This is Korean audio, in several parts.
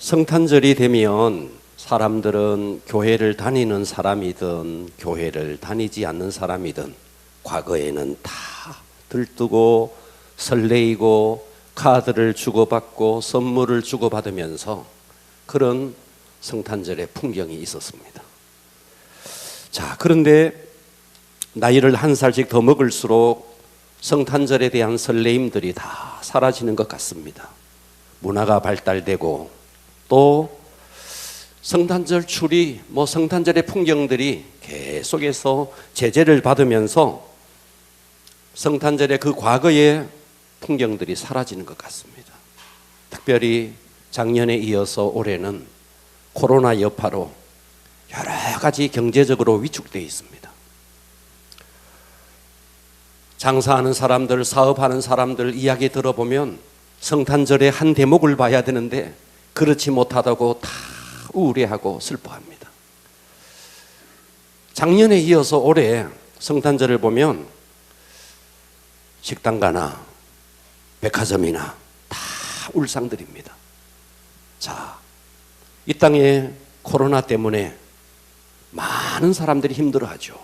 성탄절이 되면 사람들은 교회를 다니는 사람이든 교회를 다니지 않는 사람이든 과거에는 다 들뜨고 설레이고 카드를 주고받고 선물을 주고받으면서 그런 성탄절의 풍경이 있었습니다. 자, 그런데 나이를 한 살씩 더 먹을수록 성탄절에 대한 설레임들이 다 사라지는 것 같습니다. 문화가 발달되고 또 성탄절 추리, 성탄절의 풍경들이 계속해서 제재를 받으면서 성탄절의 그 과거의 풍경들이 사라지는 것 같습니다. 특별히 작년에 이어서 올해는 코로나 여파로 여러 가지 경제적으로 위축되어 있습니다. 장사하는 사람들, 사업하는 사람들 이야기 들어보면 성탄절의 한 대목을 봐야 되는데 그렇지 못하다고 다 우울해하고 슬퍼합니다. 작년에 이어서 올해 성탄절을 보면 식당가나 백화점이나 다 울상들입니다. 자, 이 땅에 코로나 때문에 많은 사람들이 힘들어하죠.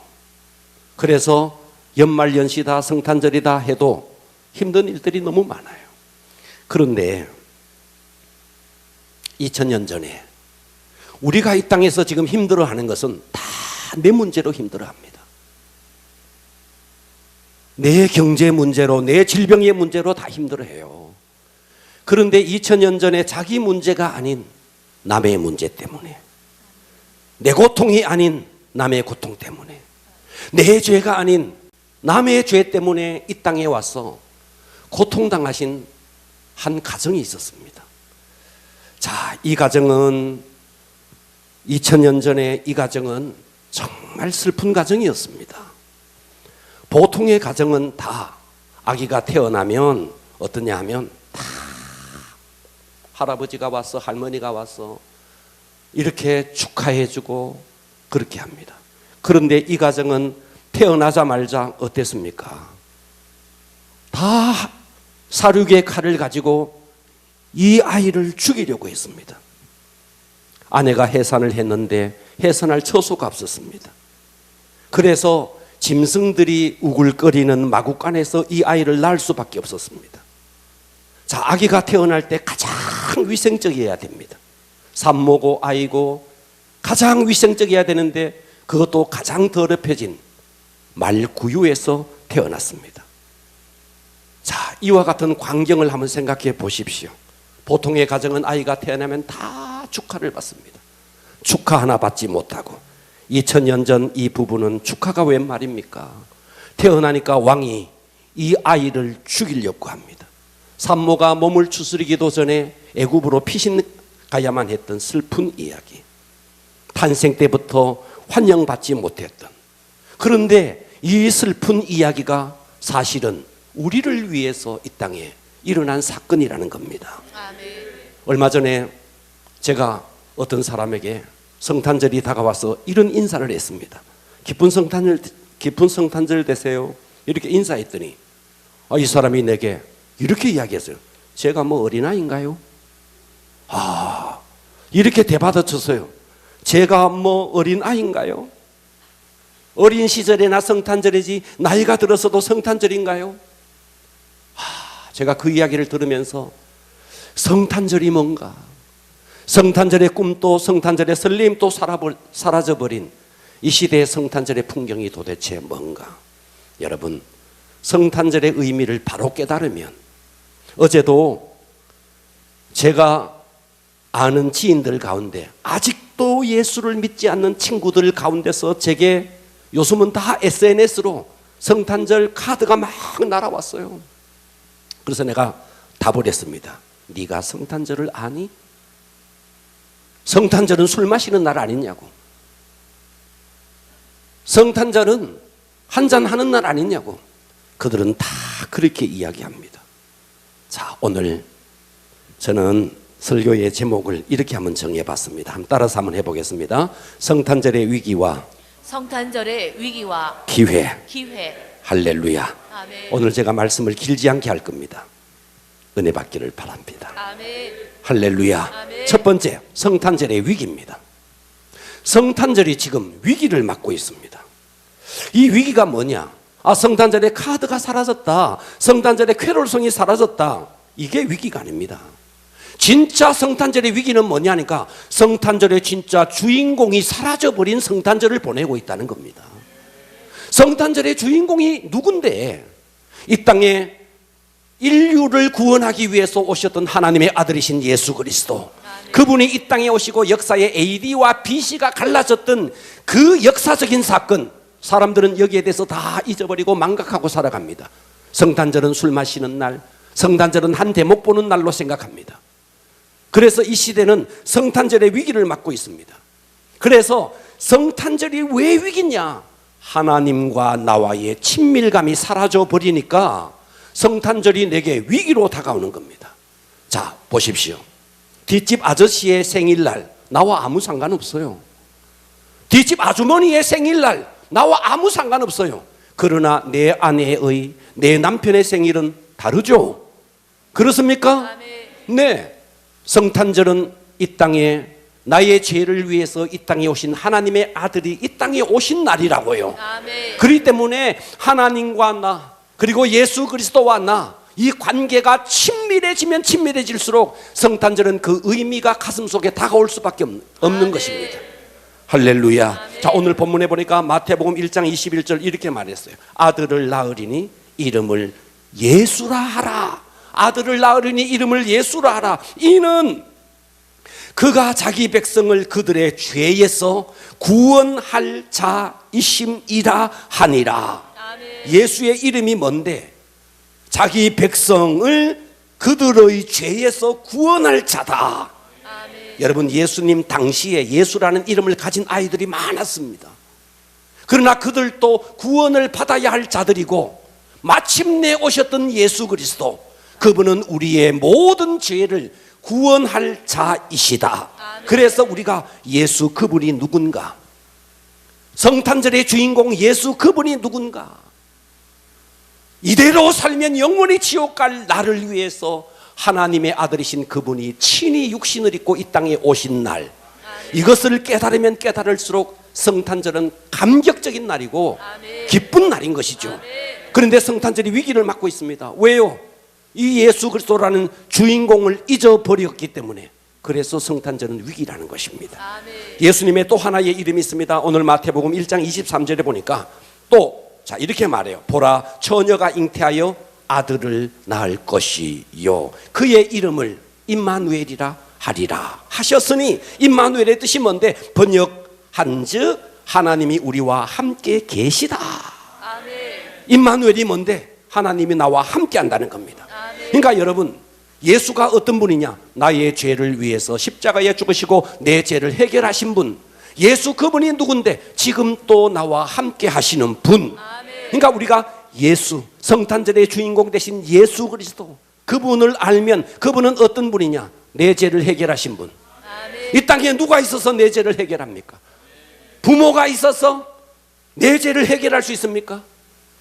그래서 연말연시다 성탄절이다 해도 힘든 일들이 너무 많아요. 그런데 2000년 전에 우리가 이 땅에서 지금 힘들어하는 것은 다 내 문제로 힘들어합니다. 내 경제 문제로, 내 질병의 문제로 다 힘들어해요. 그런데 2000년 전에 자기 문제가 아닌 남의 문제 때문에, 내 고통이 아닌 남의 고통 때문에, 내 죄가 아닌 남의 죄 때문에 이 땅에 와서 고통당하신 한 가정이 있었습니다. 자, 이 가정은 2000년 전에 이 가정은 정말 슬픈 가정이었습니다. 보통의 가정은 다 아기가 태어나면 어떠냐 하면 다 할아버지가 와서 할머니가 와서 이렇게 축하해주고 그렇게 합니다. 그런데 이 가정은 태어나자마자 어땠습니까? 다 사륙의 칼을 가지고 이 아이를 죽이려고 했습니다. 아내가 해산을 했는데 해산할 처소가 없었습니다. 그래서 짐승들이 우글거리는 마구간에서 이 아이를 낳을 수밖에 없었습니다. 자, 아기가 태어날 때 가장 위생적이어야 됩니다. 산모고 아이고 가장 위생적이어야 되는데 그것도 가장 더럽혀진 말구유에서 태어났습니다. 자, 이와 같은 광경을 한번 생각해 보십시오. 보통의 가정은 아이가 태어나면 다 축하를 받습니다. 축하 하나 받지 못하고 2000년 전 이 부부는 축하가 웬 말입니까? 태어나니까 왕이 이 아이를 죽이려고 합니다. 산모가 몸을 추스리기도 전에 애굽으로 피신 가야만 했던 슬픈 이야기. 탄생 때부터 환영받지 못했던, 그런데 이 슬픈 이야기가 사실은 우리를 위해서 이 땅에 일어난 사건이라는 겁니다. 아멘. 얼마 전에 제가 어떤 사람에게 성탄절이 다가와서 이런 인사를 했습니다. 기쁜 성탄절 되세요. 이렇게 인사했더니 이 사람이 내게 이렇게 이야기했어요. 제가 어린아이인가요? 이렇게 대받아쳤어요. 제가 어린아이인가요? 어린 시절에나 성탄절이지 나이가 들어서도 성탄절인가요? 제가 그 이야기를 들으면서 성탄절이 뭔가, 성탄절의 꿈도 성탄절의 설렘도 사라져버린 이 시대의 성탄절의 풍경이 도대체 뭔가. 여러분, 성탄절의 의미를 바로 깨달으면, 어제도 제가 아는 지인들 가운데 아직도 예수를 믿지 않는 친구들 가운데서 제게 요즘은 다 SNS로 성탄절 카드가 막 날아왔어요. 그래서 내가 답을 했습니다. 네가 성탄절을 아니? 성탄절은 술 마시는 날 아니냐고. 성탄절은 한잔하는 날 아니냐고. 그들은 다 그렇게 이야기합니다. 자, 오늘 저는 설교의 제목을 이렇게 한번 정해봤습니다. 따라서 한번 해보겠습니다. 성탄절의 위기와 기회. 할렐루야. 아멘. 오늘 제가 말씀을 길지 않게 할 겁니다. 은혜 받기를 바랍니다. 아멘. 할렐루야. 아멘. 첫 번째, 성탄절의 위기입니다. 성탄절이 지금 위기를 맞고 있습니다. 이 위기가 뭐냐? 성탄절에 카드가 사라졌다. 성탄절에 캐롤송이 사라졌다. 이게 위기가 아닙니다. 진짜 성탄절의 위기는 뭐냐니까 성탄절의 진짜 주인공이 사라져버린 성탄절을 보내고 있다는 겁니다. 성탄절의 주인공이 누군데? 이 땅에 인류를 구원하기 위해서 오셨던 하나님의 아들이신 예수 그리스도. 그분이 이 땅에 오시고 역사의 AD와 BC가 갈라졌던 그 역사적인 사건, 사람들은 여기에 대해서 다 잊어버리고 망각하고 살아갑니다. 성탄절은 술 마시는 날, 성탄절은 한 대목 보는 날로 생각합니다. 그래서 이 시대는 성탄절의 위기를 맞고 있습니다. 그래서 성탄절이 왜 위기냐? 하나님과 나와의 친밀감이 사라져 버리니까 성탄절이 내게 위기로 다가오는 겁니다. 자, 보십시오. 뒷집 아저씨의 생일날 나와 아무 상관없어요. 뒷집 아주머니의 생일날 나와 아무 상관없어요. 그러나 내 아내의, 내 남편의 생일은 다르죠. 그렇습니까? 네. 성탄절은 이 땅에 나의 죄를 위해서 이 땅에 오신 하나님의 아들이 이 땅에 오신 날이라고요. 그렇기 때문에 하나님과 나, 그리고 예수 그리스도와 나, 이 관계가 친밀해지면 친밀해질수록 성탄절은 그 의미가 가슴속에 다가올 수밖에 없는 것입니다. 할렐루야. 자, 오늘 본문에 보니까 마태복음 1장 21절 이렇게 말했어요. 아들을 낳으리니 이름을 예수라 하라. 아들을 낳으리니 이름을 예수라 하라. 이는 그가 자기 백성을 그들의 죄에서 구원할 자이심이라 하니라. 예수의 이름이 뭔데? 자기 백성을 그들의 죄에서 구원할 자다. 여러분, 예수님 당시에 예수라는 이름을 가진 아이들이 많았습니다. 그러나 그들도 구원을 받아야 할 자들이고, 마침내 오셨던 예수 그리스도, 그분은 우리의 모든 죄를 구원할 자이시다. 그래서 우리가 예수 그분이 누군가, 성탄절의 주인공 예수 그분이 누군가, 이대로 살면 영원히 지옥 갈 나를 위해서 하나님의 아들이신 그분이 친히 육신을 입고 이 땅에 오신 날, 이것을 깨달으면 깨달을수록 성탄절은 감격적인 날이고 기쁜 날인 것이죠. 그런데 성탄절이 위기를 맞고 있습니다. 왜요? 이 예수 그리스도라는 주인공을 잊어버렸기 때문에. 그래서 성탄절은 위기라는 것입니다. 예수님의 또 하나의 이름이 있습니다. 오늘 마태복음 1장 23절에 보니까 또 자, 이렇게 말해요. 보라, 처녀가 잉태하여 아들을 낳을 것이요 그의 이름을 임마누엘이라 하리라 하셨으니, 임마누엘의 뜻이 뭔데? 번역한즉 하나님이 우리와 함께 계시다. 임마누엘이 뭔데? 하나님이 나와 함께 한다는 겁니다. 그러니까 여러분, 예수가 어떤 분이냐? 나의 죄를 위해서 십자가에 죽으시고 내 죄를 해결하신 분, 예수 그분이 누군데? 지금 또 나와 함께 하시는 분. 그러니까 우리가 예수, 성탄절의 주인공 되신 예수 그리스도, 그분을 알면 그분은 어떤 분이냐? 내 죄를 해결하신 분. 이 땅에 누가 있어서 내 죄를 해결합니까? 부모가 있어서 내 죄를 해결할 수 있습니까?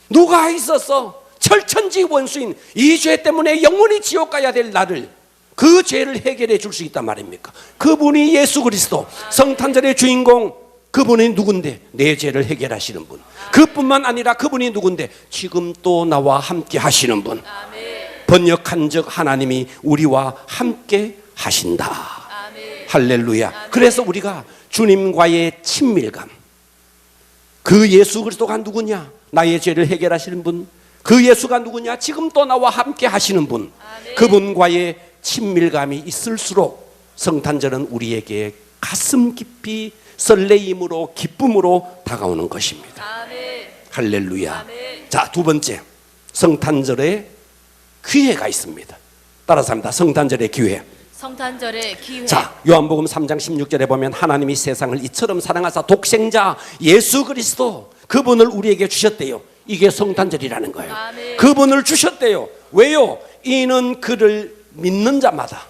누가 있어서 철천지 원수인 이 죄 때문에 영원히 지옥 가야 될 나를, 그 죄를 해결해 줄 수 있단 말입니까? 그분이 예수 그리스도, 성탄절의 주인공, 그분이 누군데? 내 죄를 해결하시는 분. 그뿐만 아니라 그분이 누군데? 지금 또 나와 함께 하시는 분. 번역한즉 하나님이 우리와 함께 하신다. 할렐루야. 그래서 우리가 주님과의 친밀감, 그 예수 그리스도가 누구냐? 나의 죄를 해결하시는 분. 그 예수가 누구냐? 지금 또 나와 함께 하시는 분. 그분과의 친밀감이 있을수록 성탄절은 우리에게 가슴 깊이 설레임으로, 기쁨으로 다가오는 것입니다. 할렐루야. 자, 두 번째, 성탄절에 기회가 있습니다. 따라서 합니다. 성탄절의 기회. 성탄절의 기회. 자, 요한복음 3장 16절에 보면 하나님이 세상을 이처럼 사랑하사 독생자 예수 그리스도, 그분을 우리에게 주셨대요. 이게 성탄절이라는 거예요. 그분을 주셨대요. 왜요? 이는 그를 믿는 자마다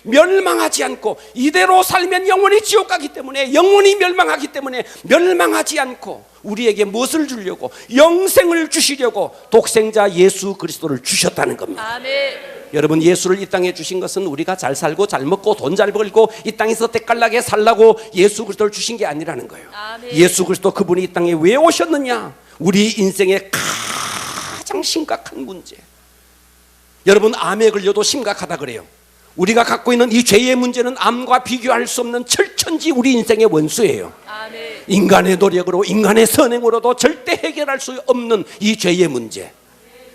멸망하지 않고, 이대로 살면 영원히 지옥 가기 때문에, 영원히 멸망하기 때문에 멸망하지 않고 우리에게 무엇을 주려고? 영생을 주시려고 독생자 예수 그리스도를 주셨다는 겁니다. 아멘. 여러분, 예수를 이 땅에 주신 것은 우리가 잘 살고 잘 먹고 돈 잘 벌고 이 땅에서 때깔나게 살라고 예수 그리스도를 주신 게 아니라는 거예요. 아멘. 예수 그리스도 그분이 이 땅에 왜 오셨느냐? 우리 인생의 가장 심각한 문제. 여러분, 암에 걸려도 심각하다 그래요. 우리가 갖고 있는 이 죄의 문제는 암과 비교할 수 없는 철천지 우리 인생의 원수예요. 아멘. 인간의 노력으로, 인간의 선행으로도 절대 해결할 수 없는 이 죄의 문제.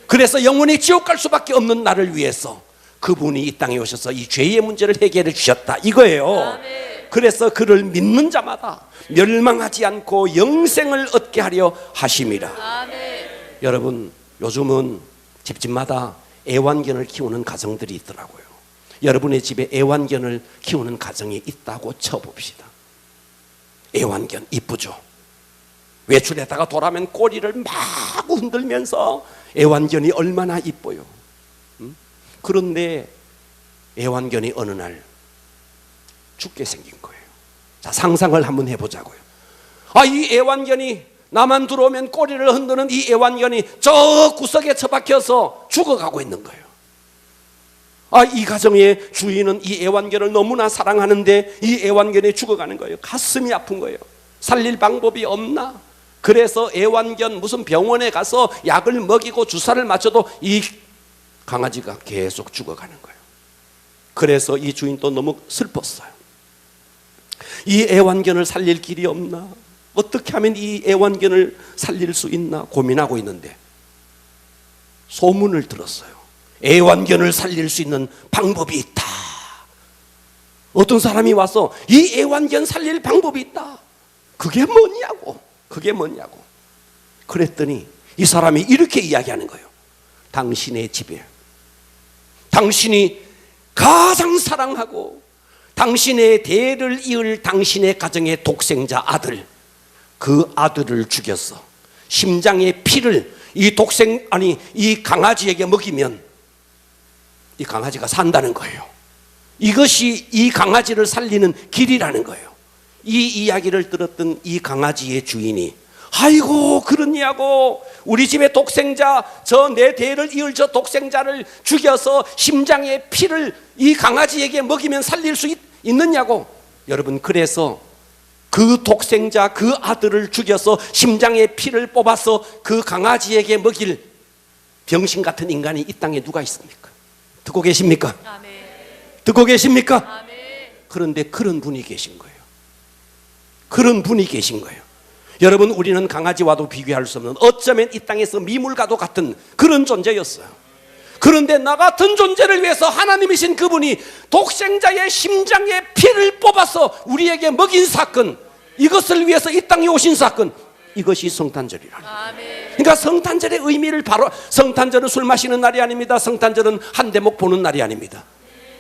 그래서 영원히 지옥 갈 수밖에 없는 나를 위해서 그분이 이 땅에 오셔서 이 죄의 문제를 해결해 주셨다, 이거예요. 아멘. 그래서 그를 믿는 자마다 멸망하지 않고 영생을 얻게 하려 하심이라. 아멘. 여러분, 요즘은 집집마다 애완견을 키우는 가정들이 있더라고요. 여러분의 집에 애완견을 키우는 가정이 있다고 쳐봅시다. 애완견 이쁘죠? 외출했다가 돌아오면 꼬리를 막 흔들면서 애완견이 얼마나 이뻐요. 그런데 애완견이 어느 날 죽게 생긴 거예요. 자, 상상을 한번 해보자고요. 이 애완견이, 나만 들어오면 꼬리를 흔드는 이 애완견이 저 구석에 처박혀서 죽어가고 있는 거예요. 이 가정의 주인은 이 애완견을 너무나 사랑하는데 이 애완견이 죽어가는 거예요. 가슴이 아픈 거예요. 살릴 방법이 없나? 그래서 애완견 무슨 병원에 가서 약을 먹이고 주사를 맞춰도 이 강아지가 계속 죽어가는 거예요. 그래서 이 주인도 너무 슬펐어요. 이 애완견을 살릴 길이 없나? 어떻게 하면 이 애완견을 살릴 수 있나 고민하고 있는데 소문을 들었어요. 애완견을 살릴 수 있는 방법이 있다. 어떤 사람이 와서 이 애완견 살릴 방법이 있다. 그게 뭐냐고. 그랬더니 이 사람이 이렇게 이야기하는 거예요. 당신의 집에 당신이 가장 사랑하고 당신의 대를 이을 당신의 가정의 독생자 아들, 그 아들을 죽여서 심장의 피를 이 강아지에게 먹이면 이 강아지가 산다는 거예요. 이것이 이 강아지를 살리는 길이라는 거예요. 이 이야기를 들었던 이 강아지의 주인이, 아이고 그러냐고, 우리 집의 독생자, 저 내 대를 이을 저 독생자를 죽여서 심장의 피를 이 강아지에게 먹이면 살릴 수 있느냐고. 여러분, 그래서 그 독생자 그 아들을 죽여서 심장의 피를 뽑아서 그 강아지에게 먹일 병신 같은 인간이 이 땅에 누가 있습니까? 듣고 계십니까? 아멘. 듣고 계십니까? 아멘. 그런데 그런 분이 계신 거예요. 그런 분이 계신 거예요. 여러분, 우리는 강아지와도 비교할 수 없는, 어쩌면 이 땅에서 미물과도 같은 그런 존재였어요. 그런데 나 같은 존재를 위해서 하나님이신 그분이 독생자의 심장의 피를 뽑아서 우리에게 먹인 사건, 이것을 위해서 이 땅에 오신 사건, 이것이 성탄절이라는 거예요. 아멘. 그러니까 성탄절의 의미를 바로, 성탄절은 술 마시는 날이 아닙니다. 성탄절은 한 대목 보는 날이 아닙니다.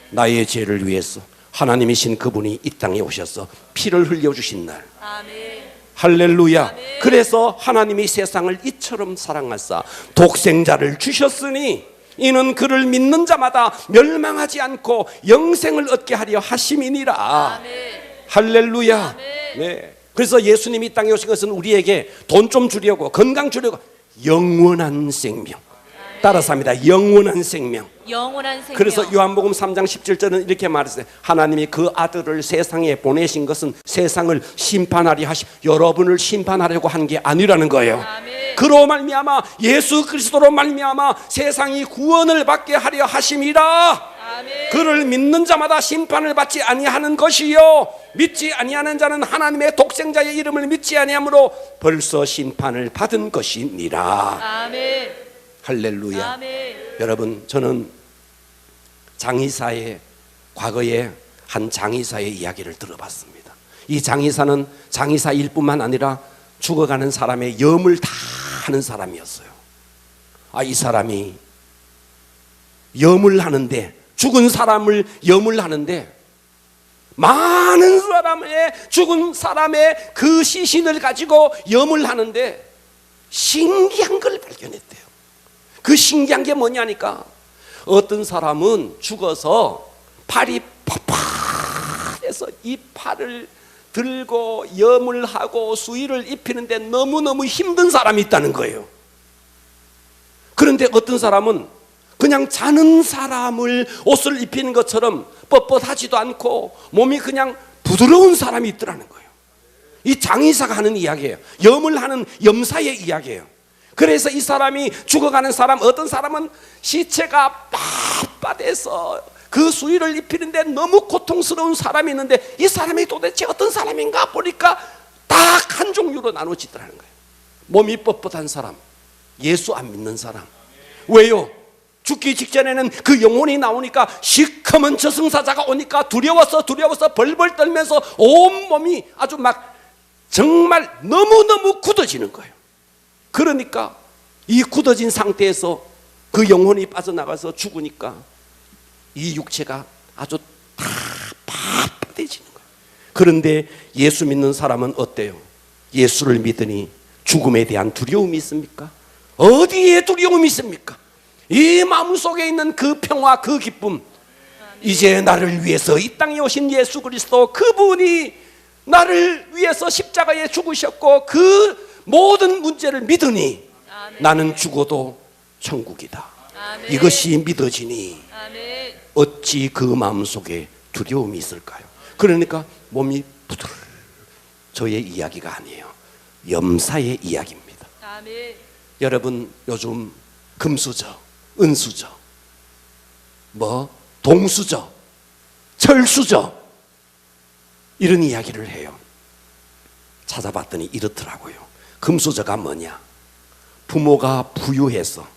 나의 죄를 위해서 하나님이신 그분이 이 땅에 오셔서 피를 흘려주신 날. 아멘. 할렐루야. 아멘. 그래서 하나님이 세상을 이처럼 사랑하사 독생자를 주셨으니 이는 그를 믿는 자마다 멸망하지 않고 영생을 얻게 하려 하심이니라. 아멘. 할렐루야. 아멘. 네. 그래서 예수님이 이 땅에 오신 것은 우리에게 돈 좀 주려고, 건강 주려고, 영원한 생명. 따라서 합니다. 영원한 생명. 영원한 생명. 그래서 요한복음 3장 17절은 이렇게 말했어요. 하나님이 그 아들을 세상에 보내신 것은 세상을 심판하려 여러분을 심판하려고 한 게 아니라는 거예요. 아멘. 그로 말미암아, 예수 그리스도로 말미암아 세상이 구원을 받게 하려 하심이라. 아멘. 그를 믿는 자마다 심판을 받지 아니하는 것이요, 믿지 아니하는 자는 하나님의 독생자의 이름을 믿지 아니하므로 벌써 심판을 받은 것이니라. 아멘. 할렐루야. 아멘. 여러분, 저는 장의사의, 과거에 한 장의사의 이야기를 들어봤습니다. 이 장의사는 장의사일 뿐만 아니라 죽어가는 사람의 염을 다 하는 사람이었어요. 이 사람이 염을 하는데, 죽은 사람을 염을 하는데, 많은 사람의 죽은 사람의 그 시신을 가지고 염을 하는데 신기한 걸 발견했대요. 그 신기한 게 뭐냐니까, 어떤 사람은 죽어서 팔이 팍팍해서 이 팔을 들고 염을 하고 수의를 입히는데 너무너무 힘든 사람이 있다는 거예요. 그런데 어떤 사람은 그냥 자는 사람을 옷을 입히는 것처럼 뻣뻣하지도 않고 몸이 그냥 부드러운 사람이 있더라는 거예요. 이 장의사가 하는 이야기예요. 염을 하는 염사의 이야기예요. 그래서 이 사람이 죽어가는 사람, 어떤 사람은 시체가 빳빳해서 그 수의를 입히는데 너무 고통스러운 사람이 있는데 이 사람이 도대체 어떤 사람인가 보니까 딱 한 종류로 나눠지더라는 거예요. 몸이 뻣뻣한 사람, 예수 안 믿는 사람. 왜요? 죽기 직전에는 그 영혼이 나오니까 시커먼 저승사자가 오니까 두려워서 벌벌 떨면서 온몸이 아주 막 정말 너무너무 굳어지는 거예요. 그러니까 이 굳어진 상태에서 그 영혼이 빠져나가서 죽으니까 이 육체가 아주 다 빳빳해지는 거예요. 그런데 예수 믿는 사람은 어때요? 예수를 믿으니 죽음에 대한 두려움이 있습니까? 어디에 두려움이 있습니까? 이 마음속에 있는 그 평화, 그 기쁨, 이제 나를 위해서 이 땅에 오신 예수 그리스도, 그분이 나를 위해서 십자가에 죽으셨고 그 모든 문제를 믿으니 아멘. 나는 죽어도 천국이다. 아멘. 이것이 믿어지니 아멘. 어찌 그 마음속에 두려움이 있을까요? 그러니까 몸이 부들, 저의 이야기가 아니에요. 염사의 이야기입니다. 아멘. 여러분 요즘 금수저, 은수저, 동수저, 철수저 이런 이야기를 해요. 찾아봤더니 이렇더라고요. 금수저가 뭐냐? 부모가 부유해서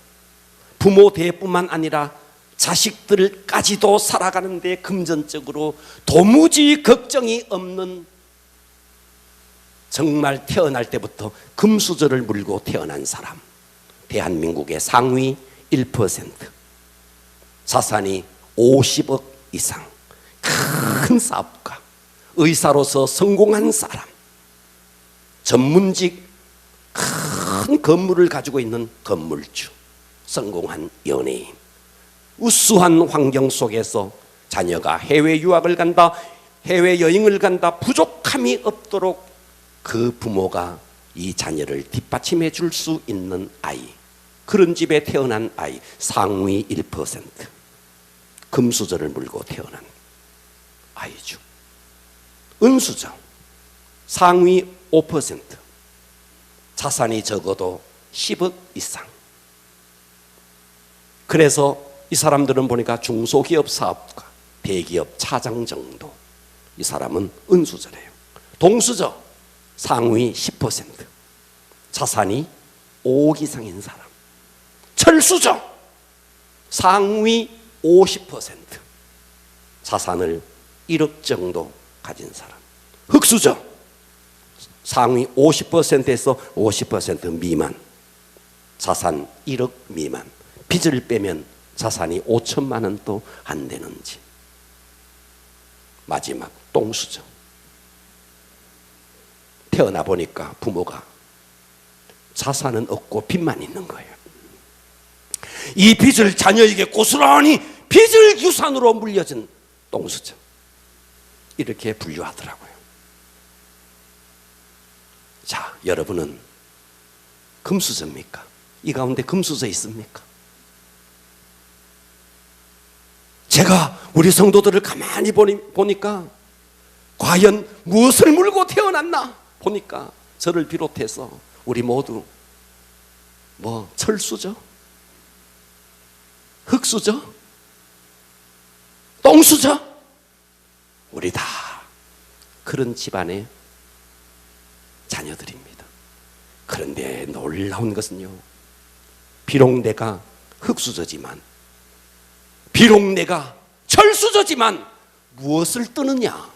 부모 대뿐만 아니라 자식들까지도 살아가는데 금전적으로 도무지 걱정이 없는, 정말 태어날 때부터 금수저를 물고 태어난 사람, 대한민국의 상위 1%, 자산이 50억 이상, 큰 사업가, 의사로서 성공한 사람, 전문직, 큰 건물을 가지고 있는 건물주, 성공한 연예인, 우수한 환경 속에서 자녀가 해외 유학을 간다, 해외 여행을 간다, 부족함이 없도록 그 부모가 이 자녀를 뒷받침해 줄 수 있는 아이, 그런 집에 태어난 아이 상위 1%, 금수저를 물고 태어난 아이죠. 은수저 상위 5%, 자산이 적어도 10억 이상. 그래서 이 사람들은 보니까 중소기업 사업가, 대기업 차장 정도. 이 사람은 은수저래요. 동수저 상위 10%, 자산이 5억 이상인 사람. 철수저 상위 50%, 자산을 1억 정도 가진 사람. 흑수저 상위 50%에서 50% 미만, 자산 1억 미만. 빚을 빼면 자산이 5천만 원도 안 되는 집. 마지막 똥수저. 태어나 보니까 부모가 자산은 없고 빚만 있는 거예요. 이 빚을 자녀에게 고스란히 빚을 유산으로 물려준 똥수저, 이렇게 분류하더라고요. 자, 여러분은 금수저입니까? 이 가운데 금수저 있습니까? 제가 우리 성도들을 가만히 보니까 과연 무엇을 물고 태어났나 보니까 저를 비롯해서 우리 모두 철수저? 흙수저? 똥수저? 우리 다 그런 집안의 자녀들입니다. 그런데 놀라운 것은요, 비록 내가 흙수저지만, 비록 내가 철수저지만 무엇을 뜨느냐?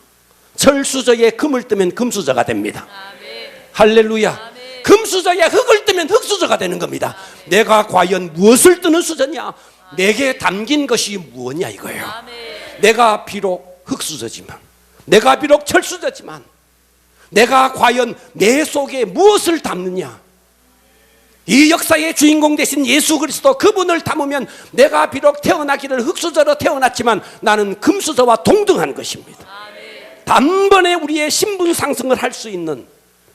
철수저에 금을 뜨면 금수저가 됩니다. 아멘. 할렐루야. 아멘. 금수저에 흙을 뜨면 흙수저가 되는 겁니다. 아멘. 내가 과연 무엇을 뜨는 수저냐? 아멘. 내게 담긴 것이 무엇냐 이거예요. 아멘. 내가 비록 흙수저지만, 내가 비록 철수저지만, 내가 과연 내 속에 무엇을 담느냐? 이 역사의 주인공 되신 예수 그리스도 그분을 담으면 내가 비록 태어나기를 흙수저로 태어났지만 나는 금수저와 동등한 것입니다. 단번에 우리의 신분 상승을 할 수 있는,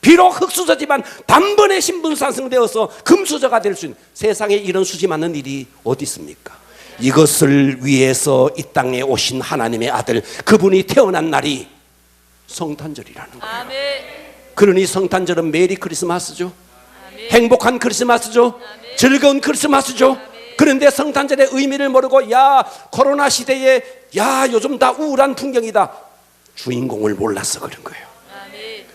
비록 흙수저지만 단번에 신분 상승되어서 금수저가 될 수 있는, 세상에 이런 수지 많은 일이 어디 있습니까? 이것을 위해서 이 땅에 오신 하나님의 아들, 그분이 태어난 날이 성탄절이라는 거예요. 아멘. 그러니 성탄절은 메리 크리스마스죠. 행복한 크리스마스죠. 즐거운 크리스마스죠. 그런데 성탄절의 의미를 모르고 야 코로나 시대에 야 요즘 다 우울한 풍경이다, 주인공을 몰라서 그런 거예요.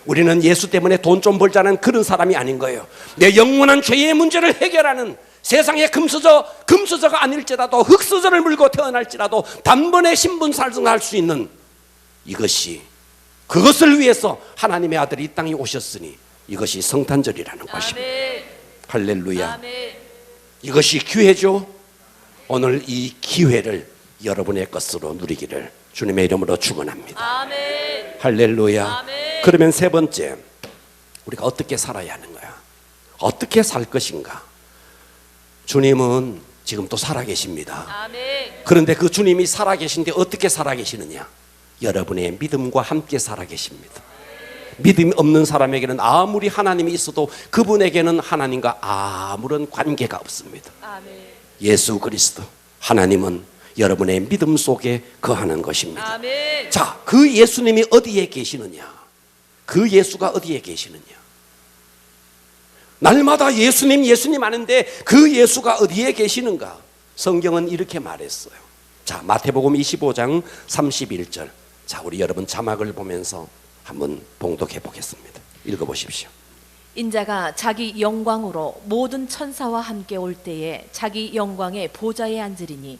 우리는 예수 때문에 돈 좀 벌자는 그런 사람이 아닌 거예요. 내 영원한 죄의 문제를 해결하는, 세상의 금수저가 아닐지라도 흙수저를 물고 태어날지라도 단번에 신분 상승할 수 있는, 이것이, 그것을 위해서 하나님의 아들이 이 땅에 오셨으니 이것이 성탄절이라는 것입니다. 할렐루야. 아멘. 이것이 기회죠. 오늘 이 기회를 여러분의 것으로 누리기를 주님의 이름으로 축원합니다. 아멘. 할렐루야. 아멘. 그러면 세 번째, 우리가 어떻게 살아야 하는 거야? 어떻게 살 것인가? 주님은 지금 또 살아계십니다. 아멘. 그런데 그 주님이 살아계신데 어떻게 살아계시느냐? 여러분의 믿음과 함께 살아계십니다. 믿음이 없는 사람에게는 아무리 하나님이 있어도 그분에게는 하나님과 아무런 관계가 없습니다. 아멘. 예수 그리스도 하나님은 여러분의 믿음 속에 거하는 것입니다. 아멘. 자, 그 예수님이 어디에 계시느냐? 그 예수가 어디에 계시느냐? 날마다 예수님 하는데 그 예수가 어디에 계시는가? 성경은 이렇게 말했어요. 자, 마태복음 25장 31절. 자, 우리 여러분 자막을 보면서 한번 봉독해 보겠습니다. 읽어보십시오. 인자가 자기 영광으로 모든 천사와 함께 올 때에 자기 영광의 보좌에 앉으리니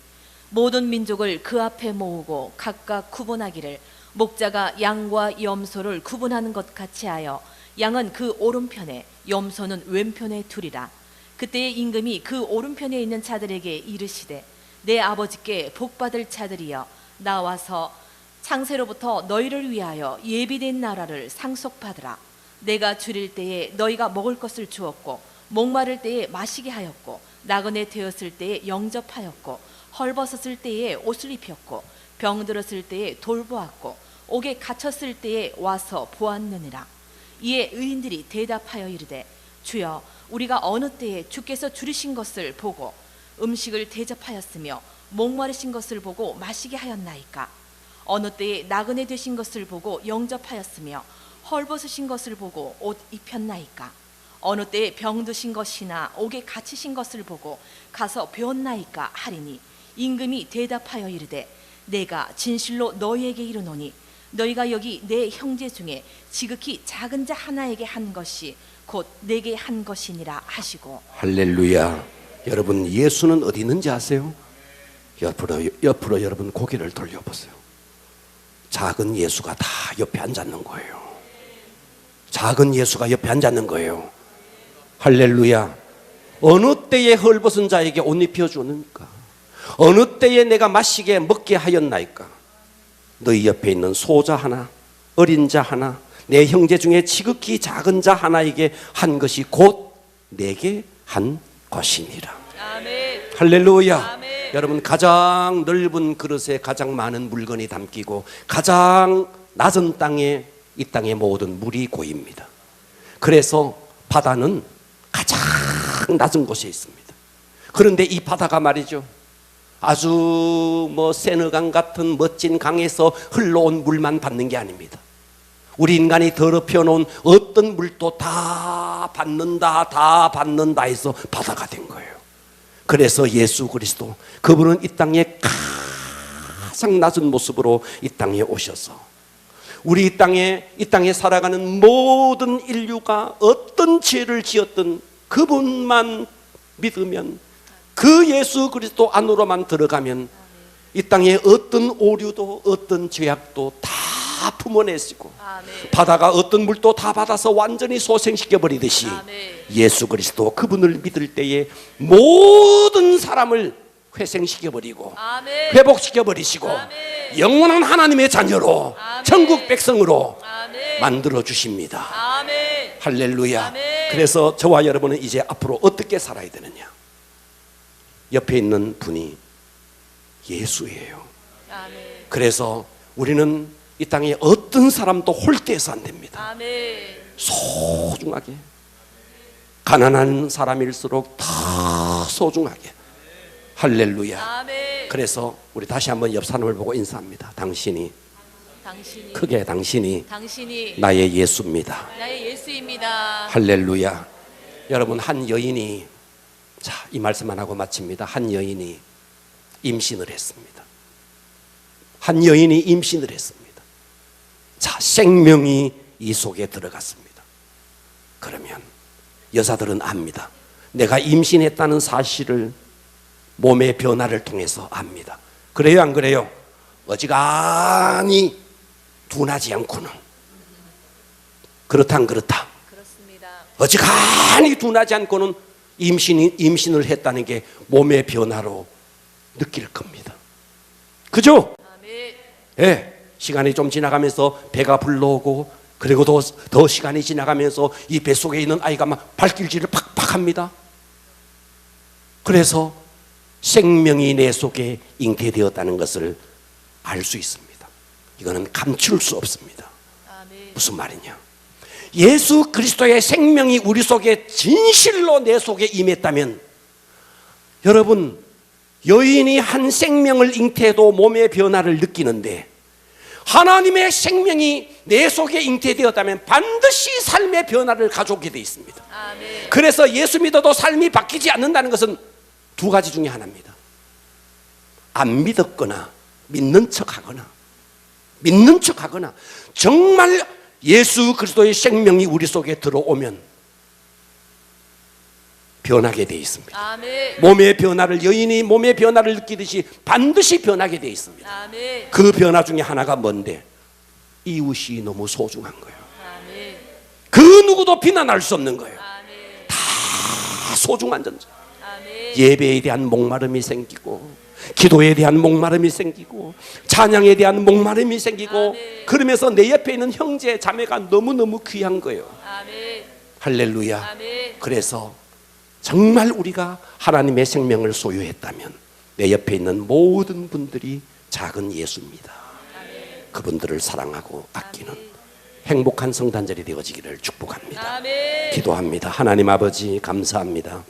모든 민족을 그 앞에 모으고 각각 구분하기를 목자가 양과 염소를 구분하는 것 같이 하여 양은 그 오른편에 염소는 왼편에 두리라. 그때의 임금이 그 오른편에 있는 자들에게 이르시되 내 아버지께 복받을 자들이여 나와서 창세로부터 너희를 위하여 예비된 나라를 상속받으라. 내가 줄일 때에 너희가 먹을 것을 주었고 목마를 때에 마시게 하였고 나그네 되었을 때에 영접하였고 헐벗었을 때에 옷을 입혔고 병들었을 때에 돌보았고 옥에 갇혔을 때에 와서 보았느니라. 이에 의인들이 대답하여 이르되 주여 우리가 어느 때에 주께서 줄이신 것을 보고 음식을 대접하였으며 목마르신 것을 보고 마시게 하였나이까? 어느 때에 나그네 되신 것을 보고 영접하였으며 헐벗으신 것을 보고 옷 입혔나이까? 어느 때에 병드신 것이나 옥에 갇히신 것을 보고 가서 배웠나이까 하리니 임금이 대답하여 이르되 내가 진실로 너희에게 이르노니 너희가 여기 내 형제 중에 지극히 작은 자 하나에게 한 것이 곧 내게 한 것이니라 하시고. 할렐루야. 여러분 예수는 어디 있는지 아세요? 옆으로 여러분 고개를 돌려보세요. 작은 예수가 다 옆에 앉았는 거예요. 작은 예수가 옆에 앉았는 거예요. 할렐루야. 어느 때에 헐벗은 자에게 옷 입혀주니까? 어느 때에 내가 마시게 먹게 하였나이까? 너희 옆에 있는 소자 하나, 어린 자 하나, 내 형제 중에 지극히 작은 자 하나에게 한 것이 곧 내게 한 것이니라. 아멘. 할렐루야. 아멘. 여러분 가장 넓은 그릇에 가장 많은 물건이 담기고 가장 낮은 땅에 이 땅의 모든 물이 고입니다. 그래서 바다는 가장 낮은 곳에 있습니다. 그런데 이 바다가 말이죠, 아주 세느강 같은 멋진 강에서 흘러온 물만 받는 게 아닙니다. 우리 인간이 더럽혀 놓은 어떤 물도 다 받는다 해서 바다가 된 거예요. 그래서 예수 그리스도 그분은 이 땅에 가장 낮은 모습으로 이 땅에 오셔서 우리 이 땅에 살아가는 모든 인류가 어떤 죄를 지었든 그분만 믿으면, 그 예수 그리스도 안으로만 들어가면 이 땅에 어떤 오류도 어떤 죄악도 다 품어내시고 아멘. 바다가 어떤 물도 다 받아서 완전히 소생시켜버리듯이 아멘. 예수 그리스도 그분을 믿을 때에 모든 사람을 회생시켜버리고 아멘. 회복시켜버리시고 아멘. 영원한 하나님의 자녀로 아멘. 천국 백성으로 아멘. 만들어 주십니다. 아멘. 할렐루야. 아멘. 그래서 저와 여러분은 이제 앞으로 어떻게 살아야 되느냐? 옆에 있는 분이 예수예요. 아멘. 그래서 우리는 이 땅에 어떤 사람도 홀대해서 안 됩니다. 아멘. 소중하게, 가난한 사람일수록 더 소중하게. 할렐루야. 아멘. 그래서 우리 다시 한번 옆 사람을 보고 인사합니다. 당신이 크게 당신이 나의 예수입니다. 나의 예수입니다. 할렐루야. 여러분, 한 여인이, 자, 이 말씀만 하고 마칩니다. 한 여인이 임신을 했습니다. 한 여인이 임신을 했습니다. 자, 생명이 이 속에 들어갔습니다. 그러면 여자들은 압니다. 내가 임신했다는 사실을 몸의 변화를 통해서 압니다. 그래요, 안 그래요? 어지간히 둔하지 않고는, 그렇다 안 그렇다? 그렇습니다. 어지간히 둔하지 않고는 임신을 했다는 게 몸의 변화로 느낄 겁니다. 그죠? 아멘. 예, 시간이 좀 지나가면서 배가 불러오고, 그리고 더 시간이 지나가면서 이 뱃속에 있는 아이가 막 발길질을 팍팍 합니다. 그래서 생명이 내 속에 잉태되었다는 것을 알 수 있습니다. 이거는 감출 수 없습니다. 아멘. 무슨 말이냐? 예수 그리스도의 생명이 우리 속에 진실로 내 속에 임했다면, 여러분, 여인이 한 생명을 잉태해도 몸의 변화를 느끼는데, 하나님의 생명이 내 속에 잉태되었다면 반드시 삶의 변화를 가져오게 되어 있습니다. 아멘. 그래서 예수 믿어도 삶이 바뀌지 않는다는 것은 두 가지 중에 하나입니다. 안 믿었거나 믿는 척하거나, 정말 예수 그리스도의 생명이 우리 속에 들어오면 변하게 되어 있습니다. 아멘. 몸의 변화를, 여인이 몸의 변화를 느끼듯이 반드시 변하게 되어 있습니다. 아멘. 그 변화 중에 하나가 뭔데? 이웃이 너무 소중한 거예요. 아멘. 그 누구도 비난할 수 없는 거예요. 아멘. 다 소중한 존재. 아멘. 예배에 대한 목마름이 생기고, 기도에 대한 목마름이 생기고, 찬양에 대한 목마름이 생기고, 아멘. 그러면서 내 옆에 있는 형제 자매가 너무너무 귀한 거예요. 아멘. 할렐루야. 아멘. 그래서 정말 우리가 하나님의 생명을 소유했다면 내 옆에 있는 모든 분들이 작은 예수입니다. 그분들을 사랑하고 아끼는 행복한 성탄절이 되어지기를 축복합니다. 아멘. 기도합니다. 하나님 아버지, 감사합니다.